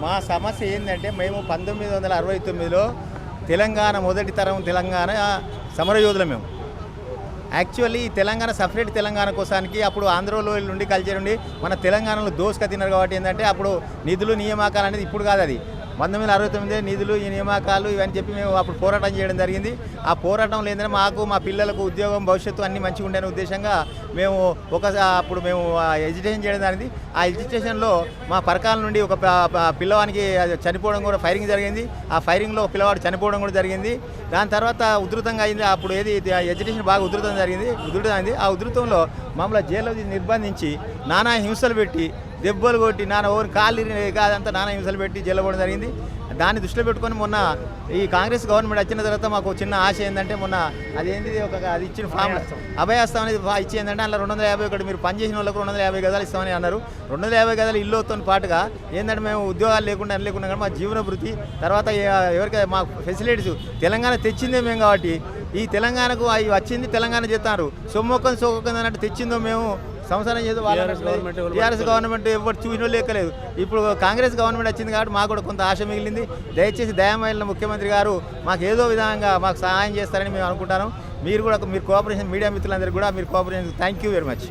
మా సమస్య ఏంటంటే మేము 1969లో తెలంగాణ మొదటి తరం తెలంగాణ సమరయోధులు మేము. యాక్చువల్లీ తెలంగాణ సపరేట్ తెలంగాణ కోసానికి అప్పుడు ఆంధ్రలో నుండి కల్చర్ ఉండి మన తెలంగాణలో దోసుక తిన్నారు కాబట్టి ఏంటంటే అప్పుడు నిధులు నియామకాలు అనేది ఇప్పుడు కాదు, అది 1969 నిధులు ఈ నియామకాలు ఇవన్నీ చెప్పి మేము అప్పుడు పోరాటం చేయడం జరిగింది. ఆ పోరాటంలో ఏంటంటే మాకు మా పిల్లలకు ఉద్యోగం భవిష్యత్తు అన్నీ మంచిగా ఉండేనే ఉద్దేశంగా మేము అప్పుడు మేము ఎడ్యుకేషన్ చేయడం జరిగింది. ఆ ఎడ్యుకేషన్లో మా పరకాల నుండి ఒక పిల్లవానికి చనిపోవడం కూడా ఫైరింగ్ జరిగింది. ఆ ఫైరింగ్లో పిల్లవాడు చనిపోవడం కూడా జరిగింది. దాని తర్వాత ఉధృతంగా అయింది. అప్పుడు ఎడ్యుకేషన్ బాగా ఉధృతమైంది. ఆ ఉధృతంలో మమ్మల్ని జైల్లో నిర్బంధించి నానా హింసలు పెట్టి దెబ్బలు కొట్టి ఓరి కాళ్ళు కాదంతా నానా హింసలు పెట్టి జైల్లో పోవడం జరిగింది. దాన్ని దృష్టిలో పెట్టుకొని మొన్న ఈ కాంగ్రెస్ గవర్నమెంట్ వచ్చిన తర్వాత మాకు చిన్న ఆశ ఏంటంటే మొన్న అదేంటి అది ఇచ్చిన ఫామ్ అభయాస్తం అనేది ఇచ్చి ఏంటంటే అందులో 251 మీరు పనిచేసిన వాళ్ళకు 250 గదాలు ఇస్తామని అన్నారు. 250 గదాలు ఇల్లుతో పాటుగా ఏంటంటే మేము ఉద్యోగాలు లేకుండా కానీ మా జీవన వృత్తి తర్వాత ఎవరికైనా మా ఫెసిలిటీస్ తెలంగాణ తెచ్చిందే మేము కాబట్టి ఈ తెలంగాణకు అవి వచ్చింది తెలంగాణ చేస్తారు సొమ్మొక్కని సోకొక్కని అన్నట్టు తెచ్చిందో మేము సంవత్సరం చేసి టీఆర్ఎస్ గవర్నమెంట్ ఎవరు చూసినో లేకలేదు. ఇప్పుడు కాంగ్రెస్ గవర్నమెంట్ వచ్చింది కాబట్టి మాకు కూడా కొంత ఆశ మిగిలింది. దయచేసి దయామయిన ముఖ్యమంత్రి గారు మాకు ఏదో విధంగా మాకు సహాయం చేస్తారని మేము అనుకుంటాను. మీరు కోఆపరేషన్ మీడియా మిత్రులందరికీ కూడా మీరు cooperation thank you very much.